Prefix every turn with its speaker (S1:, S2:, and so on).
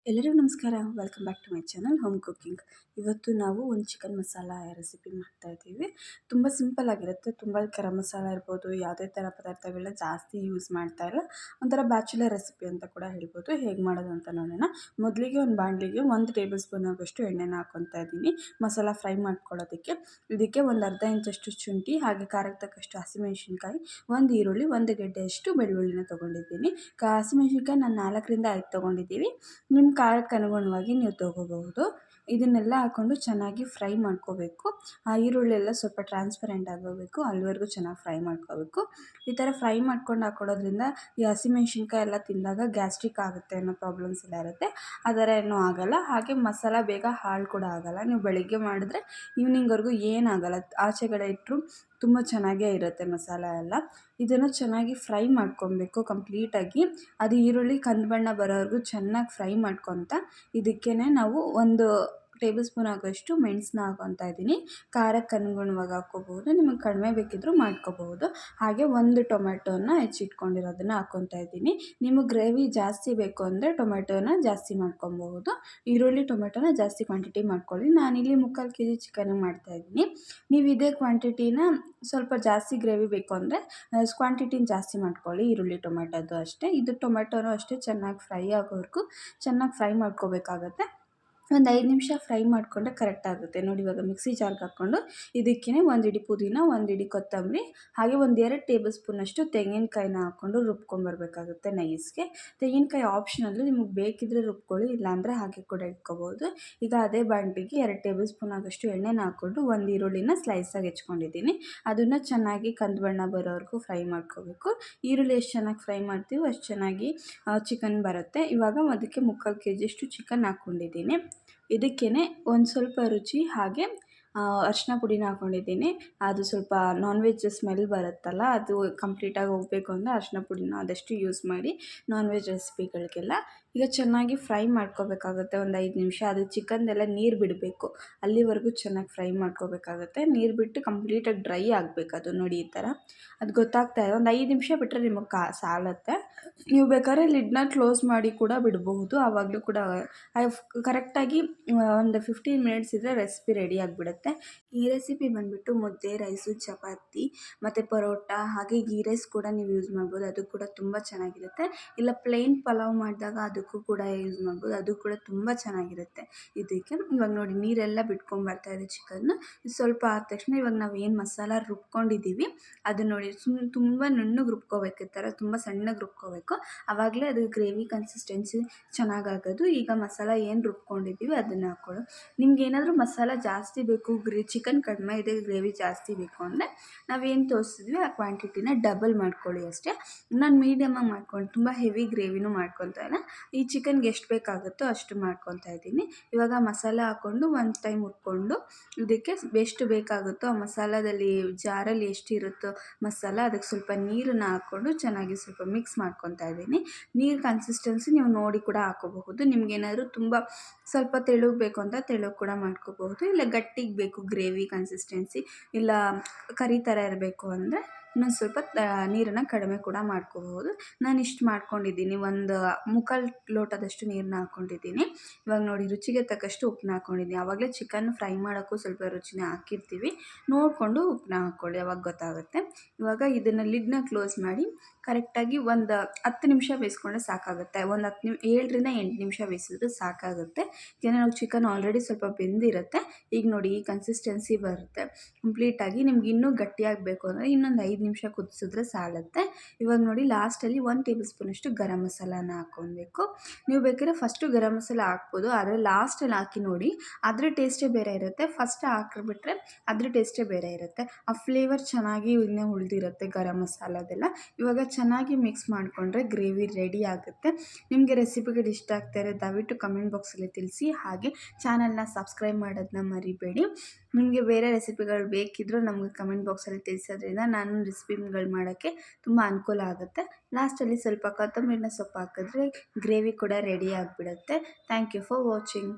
S1: ಎಲ್ಲರಿಗೂ ನಮಸ್ಕಾರ. Welcome back to my channel home cooking. ಇವತ್ತು ನಾವು ಒಂದು ಚಿಕನ್ ಮಸಾಲ ರೆಸಿಪಿ ಮಾಡ್ತಾ ಇದ್ದೀವಿ. ತುಂಬ ಸಿಂಪಲ್ ಆಗಿರುತ್ತೆ. ತುಂಬ ಗರಂ ಮಸಾಲ ಇರ್ಬೋದು, ಯಾವುದೇ ಥರ ಪದಾರ್ಥಗಳನ್ನ ಜಾಸ್ತಿ ಯೂಸ್ ಮಾಡ್ತಾ ಇಲ್ಲ. ಒಂಥರ ಬ್ಯಾಚುಲರ್ ರೆಸಿಪಿ ಅಂತ ಕೂಡ ಹೇಳ್ಬೋದು. ಹೇಗೆ ಮಾಡೋದು ಅಂತ ನೋಡೋಣ. ಮೊದಲಿಗೆ ಒಂದು ಬಾಣಲಿಗೆ 1 ಟೇಬಲ್ ಸ್ಪೂನ್ ಆಗೋಷ್ಟು ಎಣ್ಣೆನ ಹಾಕ್ಕೊತಾ ಇದ್ದೀನಿ ಮಸಾಲ ಫ್ರೈ ಮಾಡ್ಕೊಳ್ಳೋದಕ್ಕೆ. ಇದಕ್ಕೆ ಒಂದು ಅರ್ಧ ಇಂಚಷ್ಟು ಶುಂಠಿ, ಹಾಗೆ ಖಾರಕ್ಕೆ ತಕ್ಕಷ್ಟು ಹಸಿಮೆಣಸಿನ್ಕಾಯಿ, 1 ಈರುಳ್ಳಿ, 1 ಗೆಡ್ಡೆಯಷ್ಟು ಬೆಳ್ಳುಳ್ಳಿನ ತೊಗೊಂಡಿದ್ದೀನಿ. ಹಸಿಮೆಣಸಿನ್ಕಾಯಿ ನಾನು 4ರಿಂದ 5 ತೊಗೊಂಡಿದ್ದೀವಿ. ನಿಮ್ಮ ಖಾರಕ್ಕೆ ಅನುಗುಣವಾಗಿ ನೀವು ತೊಗೋಬಹುದು. ಇದನ್ನೆಲ್ಲ ಹಾಕ್ಕೊಂಡು ಚೆನ್ನಾಗಿ ಫ್ರೈ ಮಾಡ್ಕೋಬೇಕು. ಆ ಈರುಳ್ಳಿ ಎಲ್ಲ ಸ್ವಲ್ಪ ಟ್ರಾನ್ಸ್ಪರೆಂಟ್ ಆಗೋಗಬೇಕು, ಅಲ್ಲಿವರೆಗೂ ಚೆನ್ನಾಗಿ ಫ್ರೈ ಮಾಡ್ಕೋಬೇಕು. ಈ ಥರ ಫ್ರೈ ಮಾಡ್ಕೊಂಡು ಹಾಕ್ಕೊಳ್ಳೋದ್ರಿಂದ ಈ ಹಸಿಮೆಣ್ಸಿನ್ಕಾಯಿ ಎಲ್ಲ ತಿಂದಾಗ ಗ್ಯಾಸ್ಟ್ರಿಕ್ ಆಗುತ್ತೆ ಅನ್ನೋ ಪ್ರಾಬ್ಲಮ್ಸ್ ಎಲ್ಲ ಇರುತ್ತೆ. ಆ ಥರ ಏನೂ ಆಗೋಲ್ಲ. ಹಾಗೆ ಮಸಾಲ ಬೇಗ ಹಾಳು ಕೂಡ ಆಗೋಲ್ಲ. ನೀವು ಬೆಳಿಗ್ಗೆ ಮಾಡಿದ್ರೆ ಈವ್ನಿಂಗ್ವರೆಗೂ ಏನಾಗಲ್ಲ. ಆಚೆಗಡೆ ಇಟ್ಟರು ತುಂಬ ಚೆನ್ನಾಗೇ ಇರುತ್ತೆ ಮಸಾಲ ಎಲ್ಲ. ಇದನ್ನು ಚೆನ್ನಾಗಿ ಫ್ರೈ ಮಾಡ್ಕೊಬೇಕು ಕಂಪ್ಲೀಟಾಗಿ. ಅದು ಈರುಳ್ಳಿ ಕಂದು ಬಣ್ಣ ಬರೋವರೆಗೂ ಚೆನ್ನಾಗಿ ಫ್ರೈ ಮಾಡ್ಕೊತ ಇದಕ್ಕೇ ನಾವು 1 ಟೇಬಲ್ ಸ್ಪೂನ್ ಆಗೋಷ್ಟು ಮೆಣಸನ್ನ ಹಾಕ್ಕೊತಾ ಇದ್ದೀನಿ. ಖಾರಕ್ಕೆ ಅನುಗುಣವಾಗಿ ಹಾಕ್ಕೋಬಹುದು, ನಿಮಗೆ ಕಡಿಮೆ ಬೇಕಿದ್ದರೂ ಮಾಡ್ಕೋಬಹುದು. ಹಾಗೆ 1 ಟೊಮೆಟೋನ ಹೆಚ್ಚಿಟ್ಕೊಂಡಿರೋದನ್ನು ಹಾಕ್ಕೊತಾ ಇದ್ದೀನಿ. ನಿಮಗೆ ಗ್ರೇವಿ ಜಾಸ್ತಿ ಬೇಕು ಅಂದರೆ ಟೊಮೆಟೋನ ಜಾಸ್ತಿ ಮಾಡ್ಕೊಬಹುದು. ಈರುಳ್ಳಿ ಟೊಮೆಟೋನ ಜಾಸ್ತಿ ಕ್ವಾಂಟಿಟಿ ಮಾಡ್ಕೊಳ್ಳಿ. ನಾನಿಲ್ಲಿ 3/4 kg ಚಿಕನ್ ಮಾಡ್ತಾಯಿದ್ದೀನಿ. ನೀವು ಇದೇ ಕ್ವಾಂಟಿಟಿನ ಸ್ವಲ್ಪ ಜಾಸ್ತಿ ಗ್ರೇವಿ ಬೇಕು ಅಂದರೆ ಕ್ವಾಂಟಿಟಿನ ಜಾಸ್ತಿ ಮಾಡ್ಕೊಳ್ಳಿ. ಈರುಳ್ಳಿ ಟೊಮೆಟೋದು ಅಷ್ಟೇ. ಇದು ಟೊಮೆಟೋನು ಅಷ್ಟೇ ಚೆನ್ನಾಗಿ ಫ್ರೈ ಆಗೋವರೆಗೂ ಚೆನ್ನಾಗಿ ಫ್ರೈ ಮಾಡ್ಕೋಬೇಕಾಗತ್ತೆ. ಒಂದು 5 ನಿಮಿಷ ಫ್ರೈ ಮಾಡಿಕೊಂಡ್ರೆ ಕರೆಕ್ಟ್ ಆಗುತ್ತೆ. ನೋಡಿ, ಇವಾಗ ಮಿಕ್ಸಿ ಜಾರ್ಗೆ ಹಾಕ್ಕೊಂಡು ಇದಕ್ಕೇ 1 ಹಿಡಿ ಪುದೀನ, 1 ಹಿಡಿ ಕೊತ್ತಂಬರಿ, ಹಾಗೆ 2 ಟೇಬಲ್ ಸ್ಪೂನಷ್ಟು ತೆಂಗಿನಕಾಯಿನ ಹಾಕ್ಕೊಂಡು ರುಬ್ಕೊಂಬರ್ಬೇಕಾಗುತ್ತೆ ನೈಸ್ಗೆ. ತೆಂಗಿನಕಾಯಿ ಆಪ್ಷನಲ್ಲು, ನಿಮಗೆ ಬೇಕಿದ್ದರೆ ರುಬ್ಕೊಳ್ಳಿ, ಇಲ್ಲಾಂದರೆ ಹಾಗೆ ಕೂಡ ಇಟ್ಕೋಬೋದು. ಈಗ ಅದೇ ಬಾಣಲಿಗೆ 2 ಟೇಬಲ್ ಸ್ಪೂನ್ ಆಗೋಷ್ಟು ಎಣ್ಣೆನ ಹಾಕ್ಕೊಂಡು 1 ಈರುಳ್ಳಿನ ಸ್ಲೈಸಾಗಿ ಹೆಚ್ಕೊಂಡಿದ್ದೀನಿ. ಅದನ್ನು ಚೆನ್ನಾಗಿ ಕಂದು ಬಣ್ಣ ಬರೋವರೆಗೂ ಫ್ರೈ ಮಾಡ್ಕೋಬೇಕು. ಈರುಳ್ಳಿ ಎಷ್ಟು ಚೆನ್ನಾಗಿ ಫ್ರೈ ಮಾಡ್ತೀವೋ ಅಷ್ಟು ಚೆನ್ನಾಗಿ ಚಿಕನ್ ಬರುತ್ತೆ. ಇವಾಗ ಅದಕ್ಕೆ 3/4 kg ಅಷ್ಟು ಚಿಕನ್ ಹಾಕ್ಕೊಂಡಿದ್ದೀನಿ. ಇದಕ್ಕೇ ಒಂದು ಸ್ವಲ್ಪ ರುಚಿ ಹಾಗೆ ಅರಿಶಿನ ಪುಡಿನ ಹಾಕ್ಕೊಂಡಿದ್ದೀನಿ. ಅದು ಸ್ವಲ್ಪ ನಾನ್ ವೆಜ್ ಸ್ಮೆಲ್ ಬರುತ್ತಲ್ಲ, ಅದು ಕಂಪ್ಲೀಟಾಗಿ ಹೋಗಬೇಕು ಅಂದರೆ ಅರಿಶಿನ ಪುಡಿನ ಆದಷ್ಟು ಯೂಸ್ ಮಾಡಿ ನಾನ್ ವೆಜ್ ರೆಸಿಪಿಗಳಿಗೆಲ್ಲ. ಈಗ ಚೆನ್ನಾಗಿ ಫ್ರೈ ಮಾಡ್ಕೋಬೇಕಾಗುತ್ತೆ ಒಂದು 5 ನಿಮಿಷ. ಅದು ಚಿಕನ್ದೆಲ್ಲ ನೀರು ಬಿಡಬೇಕು, ಅಲ್ಲಿವರೆಗೂ ಚೆನ್ನಾಗಿ ಫ್ರೈ ಮಾಡ್ಕೋಬೇಕಾಗುತ್ತೆ. ನೀರು ಬಿಟ್ಟು ಕಂಪ್ಲೀಟಾಗಿ ಡ್ರೈ ಆಗಬೇಕು ಅದು. ನೋಡಿ ಈ ಥರ ಅದು ಗೊತ್ತಾಗ್ತಾ ಇದೆ. ಒಂದು 5 ನಿಮಿಷ ಬಿಟ್ಟರೆ ನಿಮಗೆ ಸಾಲುತ್ತೆ. ನೀವು ಬೇಕಾದ್ರೆ ಲಿಡ್ನ ಕ್ಲೋಸ್ ಮಾಡಿ ಕೂಡ ಬಿಡಬಹುದು. ಆವಾಗಲೂ ಕೂಡ ಕರೆಕ್ಟಾಗಿ ಒಂದು 15 ಮಿನಿಟ್ಸ್ ಇದ್ದರೆ ರೆಸಿಪಿ ರೆಡಿ ಆಗಿಬಿಡುತ್ತೆ. ಈ ರೆಸಿಪಿ ಬಂದುಬಿಟ್ಟು ಮುದ್ದೆ, ರೈಸು, ಚಪಾತಿ ಮತ್ತು ಪರೋಟ, ಹಾಗೆ ಗೀ ರೈಸ್ ಕೂಡ ನೀವು ಯೂಸ್ ಮಾಡ್ಬೋದು. ಅದು ಕೂಡ ತುಂಬ ಚೆನ್ನಾಗಿರುತ್ತೆ. ಇಲ್ಲ ಪ್ಲೇನ್ ಪಲಾವ್ ಮಾಡಿದಾಗ ಅದಕ್ಕೂ ಕೂಡ ಯೂಸ್ ಮಾಡ್ಬೋದು. ಅದು ಕೂಡ ತುಂಬ ಚೆನ್ನಾಗಿರುತ್ತೆ. ಇದಕ್ಕೆ ಇವಾಗ ನೋಡಿ ನೀರೆಲ್ಲ ಬಿಟ್ಕೊಂಬರ್ತಾ ಇದೆ ಚಿಕನ್ನು. ಸ್ವಲ್ಪ ಆದ ತಕ್ಷಣ ಇವಾಗ ನಾವು ಏನು ಮಸಾಲ ರುಬ್ಕೊಂಡಿದ್ದೀವಿ ಅದು ನೋಡಿ ತುಂಬ ನುಣ್ಣಗೆ ರುಬ್ಕೋಬೇಕು. ಈ ಥರ ತುಂಬ ಸಣ್ಣಗೆ ರುಬ್ಕೋಬೇಕು. ಆವಾಗಲೇ ಅದು ಗ್ರೇವಿ ಕನ್ಸಿಸ್ಟೆನ್ಸಿ ಚೆನ್ನಾಗಾಗೋದು. ಈಗ ಮಸಾಲ ಏನು ರುಬ್ಕೊಂಡಿದ್ದೀವಿ ಅದನ್ನು ಹಾಕ್ಕೊಳ್ಳು. ನಿಮ್ಗೆ ಏನಾದರೂ ಮಸಾಲ ಜಾಸ್ತಿ ಬೇಕು, ಚಿಕನ್ ಕಡಿಮೆ ಇದೆ, ಗ್ರೇವಿ ಜಾಸ್ತಿ ಬೇಕು ಅಂದರೆ ನಾವೇನು ತೋರಿಸಿದ್ವಿ ಆ ಕ್ವಾಂಟಿಟಿನ ಡಬಲ್ ಮಾಡ್ಕೊಳ್ಳಿ ಅಷ್ಟೇ. ನಾನು ಮೀಡಿಯಮಾಗಿ ಮಾಡ್ಕೊಂಡು ತುಂಬ ಹೆವಿ ಗ್ರೇವಿನೂ ಮಾಡ್ಕೊತಾ ಇಲ್ಲ. ಈ ಚಿಕನ್ಗೆ ಎಷ್ಟು ಬೇಕಾಗುತ್ತೋ ಅಷ್ಟು ಮಾಡ್ಕೊತಾ ಇದ್ದೀನಿ. ಇವಾಗ ಮಸಾಲ ಹಾಕ್ಕೊಂಡು ಒಂದು ಟೈಮ್ ಹುರ್ಕೊಂಡು ಇದಕ್ಕೆ ಎಷ್ಟು ಬೇಕಾಗುತ್ತೋ ಆ ಮಸಾಲದಲ್ಲಿ ಜಾರಲ್ಲಿ ಎಷ್ಟಿರುತ್ತೋ ಮಸಾಲ ಅದಕ್ಕೆ ಸ್ವಲ್ಪ ನೀರನ್ನು ಹಾಕ್ಕೊಂಡು ಚೆನ್ನಾಗಿ ಸ್ವಲ್ಪ ಮಿಕ್ಸ್ ಮಾಡ್ಕೊತಾ ಇದ್ದೀನಿ. ನೀರು ಕನ್ಸಿಸ್ಟೆನ್ಸಿ ನೀವು ನೋಡಿ ಕೂಡ ಹಾಕ್ಕೋಬಹುದು. ನಿಮಗೇನಾದರೂ ತುಂಬ ಸ್ವಲ್ಪ ತೆಳುಗೆ ಬೇಕು ಅಂತ ತೆಳುಗೆ ಕೂಡ ಮಾಡ್ಕೋಬಹುದು. ಇಲ್ಲ ಗಟ್ಟಿಗೆ ಬೇಕು ಗ್ರೇವಿ ಕನ್ಸಿಸ್ಟೆನ್ಸಿ, ಇಲ್ಲ ಕರಿ ಥರ ಇರಬೇಕು ಅಂದರೆ ಇನ್ನೊಂದು ಸ್ವಲ್ಪ ನೀರನ್ನು ಕಡಿಮೆ ಕೂಡ ಮಾಡ್ಕೋಬಹುದು. ನಾನು ಇಷ್ಟು ಮಾಡ್ಕೊಂಡಿದ್ದೀನಿ. ಒಂದು 3/4 ಲೋಟದಷ್ಟು ನೀರನ್ನ ಹಾಕ್ಕೊಂಡಿದ್ದೀನಿ. ಇವಾಗ ನೋಡಿ ರುಚಿಗೆ ತಕ್ಕಷ್ಟು ಉಪ್ಪನ್ನ ಹಾಕ್ಕೊಂಡಿದ್ದೀನಿ. ಆವಾಗಲೇ ಚಿಕನ್ ಫ್ರೈ ಮಾಡೋಕ್ಕೂ ಸ್ವಲ್ಪ ರುಚಿನ ಹಾಕಿರ್ತೀವಿ, ನೋಡಿಕೊಂಡು ಉಪ್ಪನ್ನ ಹಾಕ್ಕೊಳ್ಳಿ, ಅವಾಗ ಗೊತ್ತಾಗುತ್ತೆ. ಇವಾಗ ಇದನ್ನು ಲಿಡ್ನ ಕ್ಲೋಸ್ ಮಾಡಿ ಕರೆಕ್ಟಾಗಿ ಒಂದು 10 ನಿಮಿಷ ಬೇಯಿಸ್ಕೊಂಡ್ರೆ ಸಾಕಾಗುತ್ತೆ. ಒಂದು 7ರಿಂದ 8 ನಿಮಿಷ ಬೇಯಿಸಿದ್ರೆ ಸಾಕಾಗುತ್ತೆ. ಏಕೆಂದರೆ ನಾವು ಚಿಕನ್ ಆಲ್ರೆಡಿ ಸ್ವಲ್ಪ ಬೆಂದಿರುತ್ತೆ. ಈಗ ನೋಡಿ ಈ ಕನ್ಸಿಸ್ಟೆನ್ಸಿ ಬರುತ್ತೆ ಕಂಪ್ಲೀಟಾಗಿ. ನಿಮ್ಗೆ ಇನ್ನೂ ಗಟ್ಟಿಯಾಗಬೇಕು ಅಂದರೆ ಇನ್ನೊಂದು 5 ನಿಮಿಷ ಕುದಿಸಿದ್ರೆ ಸಾಲುತ್ತೆ. ಇವಾಗ ನೋಡಿ ಲಾಸ್ಟಲ್ಲಿ 1 ಟೇಬಲ್ ಸ್ಪೂನಷ್ಟು ಗರಂ ಮಸಾಲಾನ ಹಾಕ್ಕೊಬೇಕು. ನೀವು ಬೇಕಾದ್ರೆ ಫಸ್ಟು ಗರಂ ಮಸಾಲ ಹಾಕ್ಬೋದು, ಆದರೆ ಲಾಸ್ಟಲ್ಲಿ ಹಾಕಿ ನೋಡಿ, ಅದರ ಟೇಸ್ಟೇ ಬೇರೆ ಇರುತ್ತೆ. ಫಸ್ಟ್ ಹಾಕಿಬಿಟ್ರೆ ಅದ್ರ ಟೇಸ್ಟೇ ಬೇರೆ ಇರುತ್ತೆ. ಆ ಫ್ಲೇವರ್ ಚೆನ್ನಾಗಿ ಇನ್ನೂ ಉಳಿದಿರುತ್ತೆ ಗರಂ ಮಸಾಲದೆಲ್ಲ. ಇವಾಗ ಚೆನ್ನಾಗಿ ಮಿಕ್ಸ್ ಮಾಡಿಕೊಂಡ್ರೆ ಗ್ರೇವಿ ರೆಡಿ ಆಗುತ್ತೆ. ನಿಮಗೆ ರೆಸಿಪಿಗಳು ಇಷ್ಟ ಆಗ್ತಾರೆ ದಯವಿಟ್ಟು ಕಮೆಂಟ್ ಬಾಕ್ಸಲ್ಲಿ ತಿಳಿಸಿ. ಹಾಗೆ ಚಾನಲ್ನ ಸಬ್ಸ್ಕ್ರೈಬ್ ಮಾಡೋದನ್ನ ಮರಿಬೇಡಿ. ನಿಮಗೆ ಬೇರೆ ರೆಸಿಪಿಗಳು ಬೇಕಿದ್ದರೂ ನಮಗೆ ಕಮೆಂಟ್ ಬಾಕ್ಸಲ್ಲಿ ತಿಳಿಸೋದ್ರಿಂದ ನಾನು ರೆಸಿಪಿಗಳು ಮಾಡೋಕ್ಕೆ ತುಂಬ ಅನುಕೂಲ ಆಗುತ್ತೆ. ಲಾಸ್ಟಲ್ಲಿ ಸ್ವಲ್ಪ ಕೊತ್ತಂಬರಿನ ಸೊಪ್ಪು ಹಾಕಿದ್ರೆ ಗ್ರೇವಿ ಕೂಡ ರೆಡಿ ಆಗಿಬಿಡುತ್ತೆ. Thank you for watching.